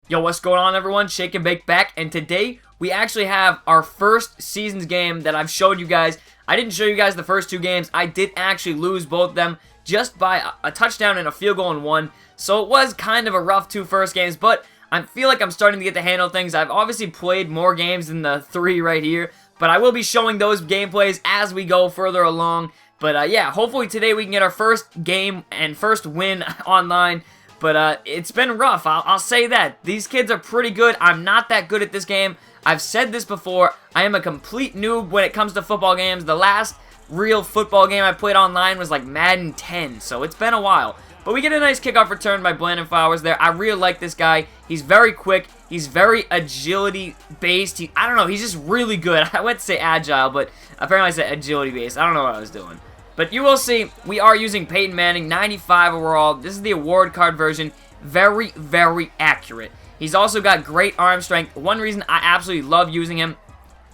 Yo, what's going on, everyone? Shake and Bake back, and today we actually have our first seasons game that I've showed you guys. I didn't show you guys the first two games. I did actually lose both of them just by a touchdown and a field goal in one, so it was kind of a rough two first games, but I feel like I'm starting to get the handle of things. I've obviously played more games than the three right here, but I will be showing those gameplays as we go further along. But yeah, hopefully today we can get our first game and first win online. But it's been rough, I'll say that. These kids are pretty good. I'm not that good at this game. I've said this before. I am a complete noob when it comes to football games. The last real football game I played online was like Madden 10, so it's been a while. But we get a nice kickoff return by Brandon Flowers there. I really like this guy. He's very quick. He's very agility-based. I don't know, he's just really good. I went to say agile, but apparently I said agility-based. I don't know what I was doing. But you will see, we are using Peyton Manning, 95 overall. This is the award card version. Very, very accurate. He's also got great arm strength. One reason I absolutely love using him,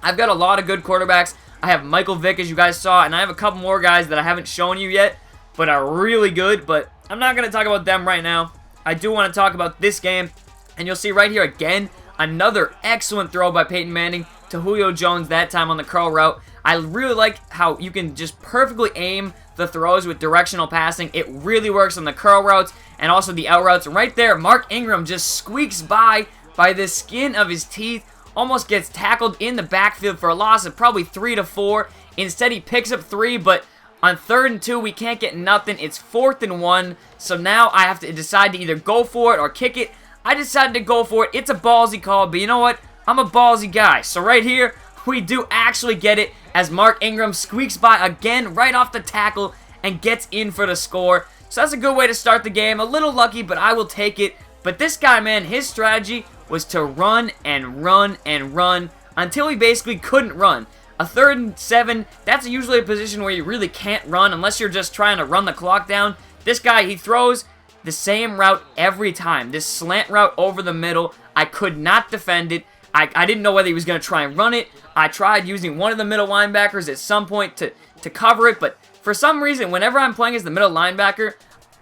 I've got a lot of good quarterbacks. I have Michael Vick, as you guys saw, and I have a couple more guys that I haven't shown you yet, but are really good. But I'm not going to talk about them right now. I do want to talk about this game, and you'll see right here again, another excellent throw by Peyton Manning to Julio Jones, that time on the curl route. I really like how you can just perfectly aim the throws with directional passing. It really works on the curl routes and also the out routes. Right there, Mark Ingram just squeaks by the skin of his teeth, almost gets tackled in the backfield for a loss of probably 3 to 4. Instead, he picks up 3, but on 3rd and 2, we can't get nothing. It's 4th and 1, so now I have to decide to either go for it or kick it. I decided to go for it. It's a ballsy call, but you know what? I'm a ballsy guy. So right here, we do actually get it as Mark Ingram squeaks by again right off the tackle and gets in for the score. So that's a good way to start the game. A little lucky, but I will take it. But this guy, man, his strategy was to run and run and run until he basically couldn't run. A 3rd and 7, that's usually a position where you really can't run unless you're just trying to run the clock down. This guy, he throws the same route every time. This slant route over the middle. I could not defend it. I didn't know whether he was going to try and run it. I tried using one of the middle linebackers at some point to cover it, but for some reason, whenever I'm playing as the middle linebacker,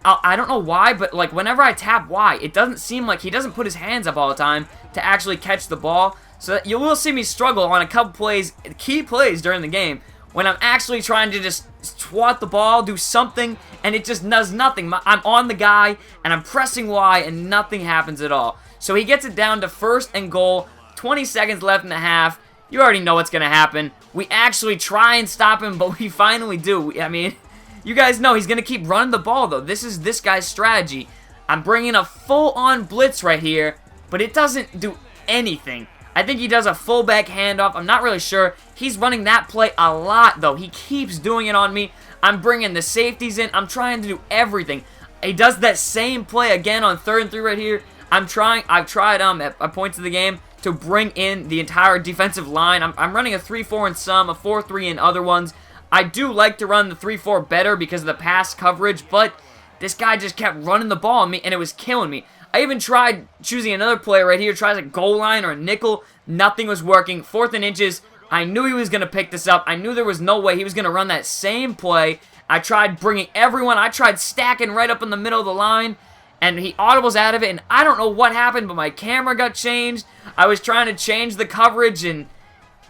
I don't know why, but like whenever I tap Y, it doesn't seem like he doesn't put his hands up all the time to actually catch the ball. So you will see me struggle on a couple plays, key plays during the game, when I'm actually trying to just swat the ball, do something, and it just does nothing. I'm on the guy, and I'm pressing Y, and nothing happens at all. So he gets it down to 1st and goal, 20 seconds left in the half. You already know what's going to happen. We actually try and stop him, but we finally do. I mean, you guys know he's going to keep running the ball, though. This is this guy's strategy. I'm bringing a full-on blitz right here, but it doesn't do anything. I think he does a fullback handoff. I'm not really sure. He's running that play a lot, though. He keeps doing it on me. I'm bringing the safeties in. I'm trying to do everything. He does that same play again on 3rd and 3 right here. I've tried at points of the game to bring in the entire defensive line. I'm running a 3-4 in some, a 4-3 in other ones. I do like to run the 3-4 better because of the pass coverage, but this guy just kept running the ball on me, and it was killing me. I even tried choosing another play right here, tries a goal line or a nickel. Nothing was working. 4th and inches. I knew he was going to pick this up. I knew there was no way he was going to run that same play. I tried bringing everyone. I tried stacking right up in the middle of the line, and he audibles out of it, and I don't know what happened, but my camera got changed. I was trying to change the coverage, and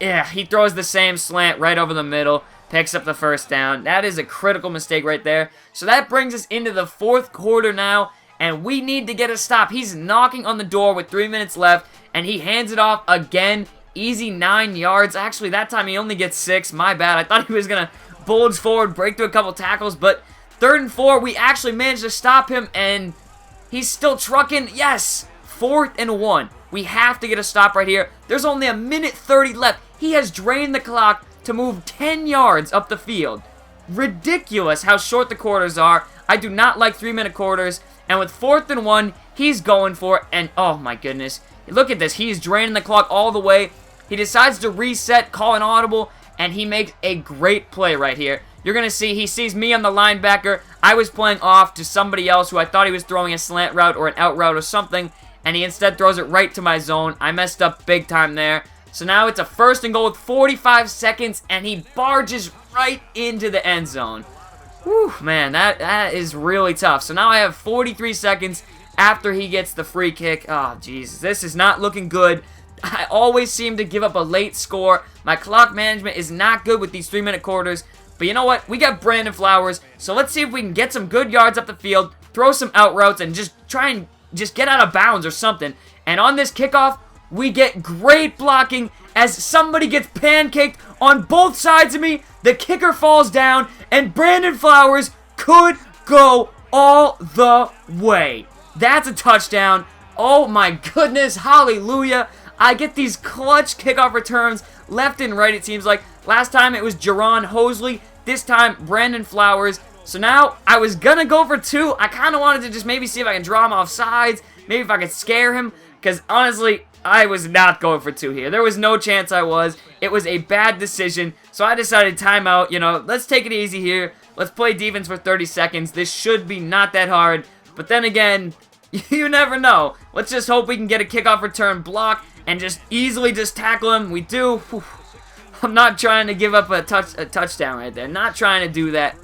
yeah, he throws the same slant right over the middle, picks up the 1st down. That is a critical mistake right there. So that brings us into the 4th quarter now, and we need to get a stop. He's knocking on the door with 3 minutes left, and he hands it off again. Easy 9 yards. Actually, that time he only gets 6. My bad. I thought he was going to bulge forward, break through a couple tackles, but 3rd and 4, we actually managed to stop him, and he's still trucking. Yes! 4th and 1. We have to get a stop right here. There's only a minute 30 left. He has drained the clock to move 10 yards up the field. Ridiculous how short the quarters are. I do not like 3-minute quarters. And with 4th and 1, he's going for it. And oh my goodness. Look at this. He's draining the clock all the way. He decides to reset, call an audible, and he makes a great play right here. You're going to see he sees me on the linebacker. I was playing off to somebody else who I thought he was throwing a slant route or an out route or something, and he instead throws it right to my zone. I messed up big time there. So now it's a 1st and goal with 45 seconds, and he barges right into the end zone. Whew, man, that is really tough. So now I have 43 seconds after he gets the free kick. Oh, Jesus, this is not looking good. I always seem to give up a late score. My clock management is not good with these 3-minute quarters. But you know what? We got Brandon Flowers, so let's see if we can get some good yards up the field, throw some out routes, and just try and just get out of bounds or something. And on this kickoff, we get great blocking as somebody gets pancaked on both sides of me. The kicker falls down, and Brandon Flowers could go all the way. That's a touchdown. Oh my goodness, hallelujah. I get these clutch kickoff returns left and right, it seems like. Last time it was Jaron Hosley. This time, Brandon Flowers. So now, I was gonna go for 2. I kind of wanted to just maybe see if I can draw him off sides. Maybe if I could scare him. Because honestly, I was not going for 2 here. There was no chance I was. It was a bad decision. So I decided timeout. You know, let's take it easy here. Let's play defense for 30 seconds. This should be not that hard. But then again, you never know. Let's just hope we can get a kickoff return block and just easily just tackle him. We do. Whew. I'm not trying to give up a touchdown right there. Not trying to do that.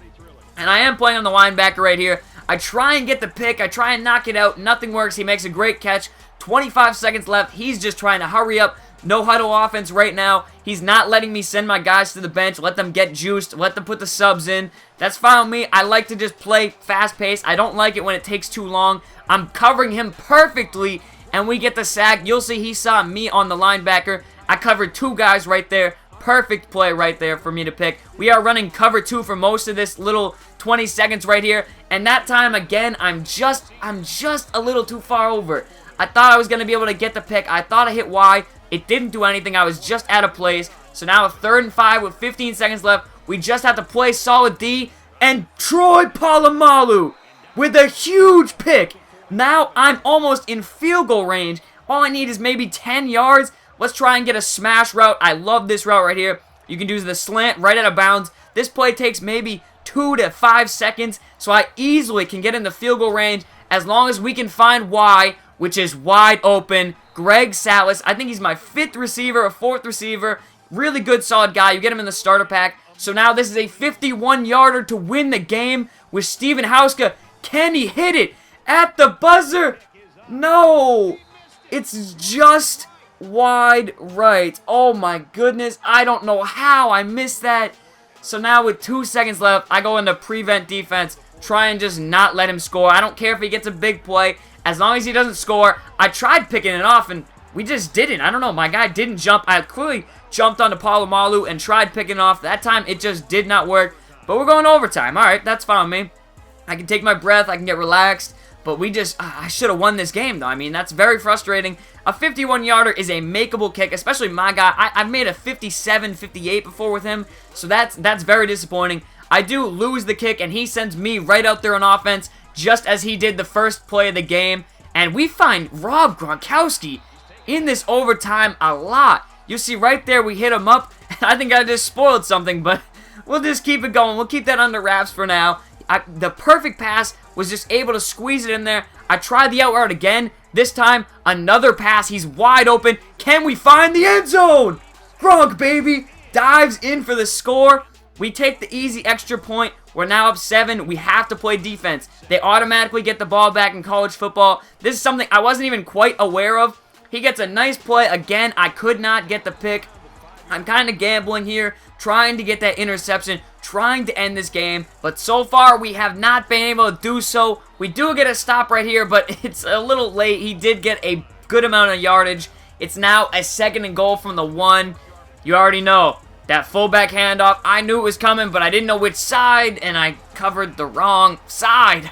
And I am playing on the linebacker right here. I try and get the pick. I try and knock it out. Nothing works. He makes a great catch. 25 seconds left. He's just trying to hurry up. No huddle offense right now. He's not letting me send my guys to the bench. Let them get juiced. Let them put the subs in. That's fine with me. I like to just play fast-paced. I don't like it when it takes too long. I'm covering him perfectly, and we get the sack. You'll see he saw me on the linebacker. I covered 2 guys right there. Perfect play right there for me to pick. We are running cover 2 for most of this little 20 seconds right here. And that time, again, I'm just a little too far over. I thought I was going to be able to get the pick. I thought I hit Y. It didn't do anything. I was just out of place. So now a 3rd and 5 with 15 seconds left. We just have to play solid D. And Troy Polamalu with a huge pick. Now I'm almost in field goal range. All I need is maybe 10 yards. Let's try and get a smash route. I love this route right here. You can do the slant right out of bounds. This play takes maybe 2 to 5 seconds. So I easily can get in the field goal range as long as we can find Y, which is wide open. Greg Salas. I think he's my 5th receiver or 4th receiver. Really good, solid guy. You get him in the starter pack. So now this is a 51-yarder to win the game with Steven Hauska. Can he hit it at the buzzer? No. It's just wide right. Oh my goodness. I don't know how I missed that. So now with 2 seconds left, I go into prevent defense. Try and just not let him score. I don't care if he gets a big play. As long as he doesn't score. I tried picking it off and we just didn't. I don't know. My guy didn't jump. I clearly jumped onto Polamalu and tried picking it off. That time it just did not work. But we're going overtime. Alright, that's fine with me. I can take my breath. I can get relaxed. But we just, I should have won this game though. I mean, that's very frustrating. A 51-yarder is a makeable kick, especially my guy. I've made a 57, 58 before with him. So that's very disappointing. I do lose the kick and he sends me right out there on offense just as he did the first play of the game. And we find Rob Gronkowski in this overtime a lot. You see right there we hit him up. And I think I just spoiled something, but we'll just keep it going. We'll keep that under wraps for now. The perfect pass was just able to squeeze it in there. I tried the out route again. This time, another pass. He's wide open. Can we find the end zone? Gronk, baby, dives in for the score. We take the easy extra point. We're now up 7. We have to play defense. They automatically get the ball back in college football. This is something I wasn't even quite aware of. He gets a nice play. Again, I could not get the pick. I'm kind of gambling here, trying to get that interception, trying to end this game. But so far, we have not been able to do so. We do get a stop right here, but it's a little late. He did get a good amount of yardage. It's now a 2nd and goal from the 1. You already know. That fullback handoff, I knew it was coming, but I didn't know which side, and I covered the wrong side.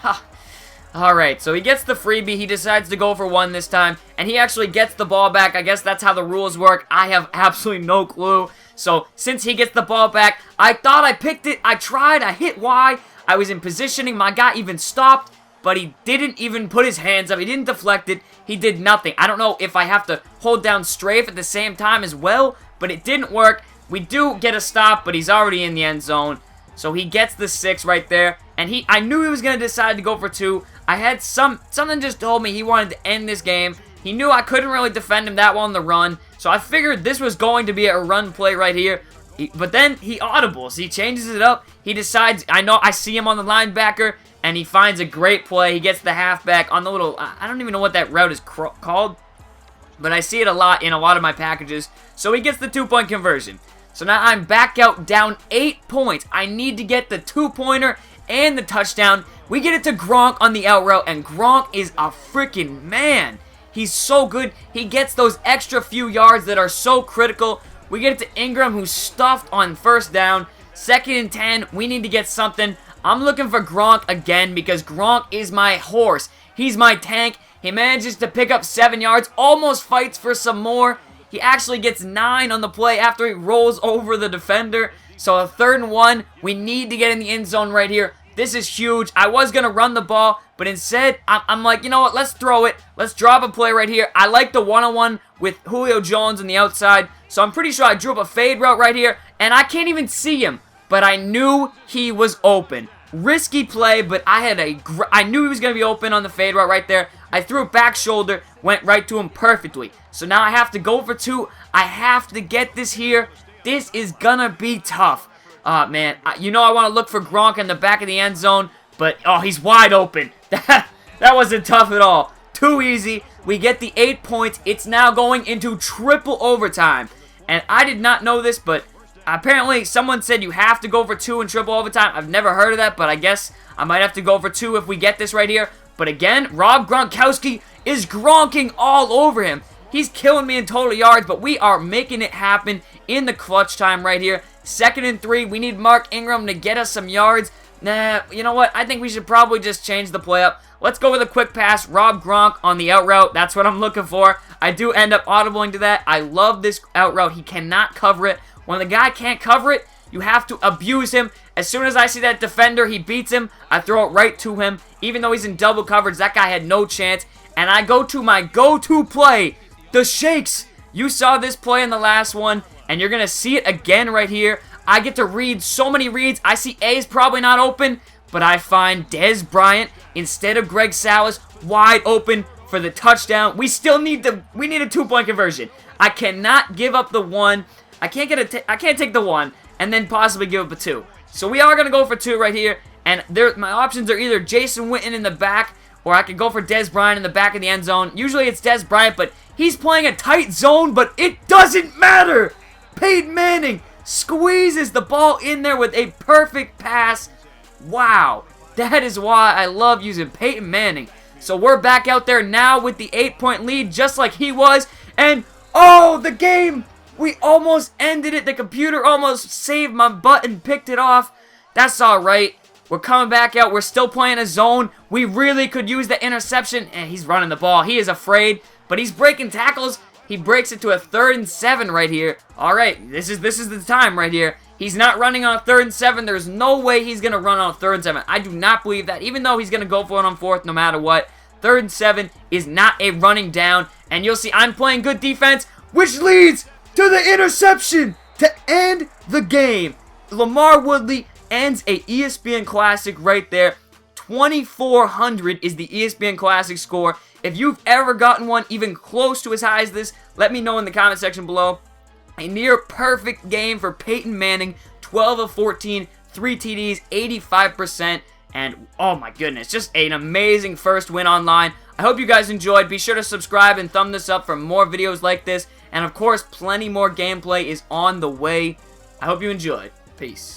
Alright, so he gets the freebie. He decides to go for 1 this time, and he actually gets the ball back. I guess that's how the rules work. I have absolutely no clue. So, since he gets the ball back, I thought I picked it. I tried. I hit Y. I was in positioning. My guy even stopped, but he didn't even put his hands up. He didn't deflect it. He did nothing. I don't know if I have to hold down strafe at the same time as well, but it didn't work. We do get a stop, but he's already in the end zone. So he gets the 6 right there. And I knew he was going to decide to go for 2. I had something just told me he wanted to end this game. He knew I couldn't really defend him that well on the run. So I figured this was going to be a run play right here. But then he audibles. He changes it up. He decides, I see him on the linebacker. and he finds a great play. He gets the halfback on the little, I don't even know what that route is called, but I see it a lot in a lot of my packages. So he gets the 2-point conversion. So now I'm back out down 8 points. I need to get the 2-pointer and the touchdown. We get it to Gronk on the out route, and Gronk is a freaking man. He's so good. He gets those extra few yards that are so critical. We get it to Ingram, who's stuffed on first down. 2nd and 10. We need to get something. I'm looking for Gronk again because Gronk is my horse. He's my tank. He manages to pick up 7 yards, almost fights for some more. He actually gets 9 on the play after he rolls over the defender. So a 3rd and 1. We need to get in the end zone right here. This is huge. I was going to run the ball, but instead, I'm like, you know what? Let's throw it. Let's drop a play right here. I like the one-on-one with Julio Jones on the outside, so I'm pretty sure I drew up a fade route right here, and I can't even see him, but I knew he was open. Risky play, but I knew he was going to be open on the fade route right there. I threw it back shoulder, went right to him perfectly. So now I have to go for 2. I have to get this here. This is going to be tough. Man, you know I want to look for Gronk in the back of the end zone, but, oh, he's wide open. That wasn't tough at all. Too easy. We get the 8 points. It's now going into triple overtime. And I did not know this, but apparently someone said you have to go for 2 in triple overtime. I've never heard of that, but I guess I might have to go for 2 if we get this right here. But again, Rob Gronkowski is Gronking all over him. He's killing me in total yards, but we are making it happen in the clutch time right here. 2nd and 3. We need Mark Ingram to get us some yards. Nah, you know what? I think we should probably just change the play up. Let's go with a quick pass. Rob Gronk on the out route. That's what I'm looking for. I do end up audibling to that. I love this out route. He cannot cover it. When the guy can't cover it, you have to abuse him. As soon as I see that defender, he beats him. I throw it right to him. Even though he's in double coverage, that guy had no chance. And I go to my go-to play, the shakes. You saw this play in the last one, and you're going to see it again right here. I get to read so many reads. I see A is probably not open, but I find Dez Bryant instead of Greg Salas wide open for the touchdown. We still need a 2-point conversion. I cannot give up the 1. I can't take the 1 and then possibly give up a 2. So we are going to go for 2 right here, and my options are either Jason Witten in the back, or I could go for Dez Bryant in the back of the end zone. Usually it's Dez Bryant, but he's playing a tight zone, but it doesn't matter. Peyton Manning squeezes the ball in there with a perfect pass. Wow. That is why I love using Peyton Manning. So we're back out there now with the 8-point lead, just like he was. And, oh, the game. We almost ended it. The computer almost saved my butt and picked it off. That's all right. We're coming back out. We're still playing a zone. We really could use the interception. And he's running the ball. He is afraid, but he's breaking tackles. He breaks it to a 3rd and 7 right here. All right, this is the time right here. He's not running on a 3rd and 7. There's no way he's going to run on a 3rd and 7. I do not believe that, even though he's going to go for it on 4th no matter what. 3rd and 7 is not a running down. And you'll see I'm playing good defense, which leads to the interception to end the game. Lamar Woodley ends a ESPN Classic right there. 2,400 is the ESPN Classic score. If you've ever gotten one even close to as high as this, let me know in the comment section below. A near perfect game for Peyton Manning. 12 of 14, 3 TDs, 85%. And oh my goodness, just an amazing first win online. I hope you guys enjoyed. Be sure to subscribe and thumb this up for more videos like this. And of course, plenty more gameplay is on the way. I hope you enjoyed. Peace.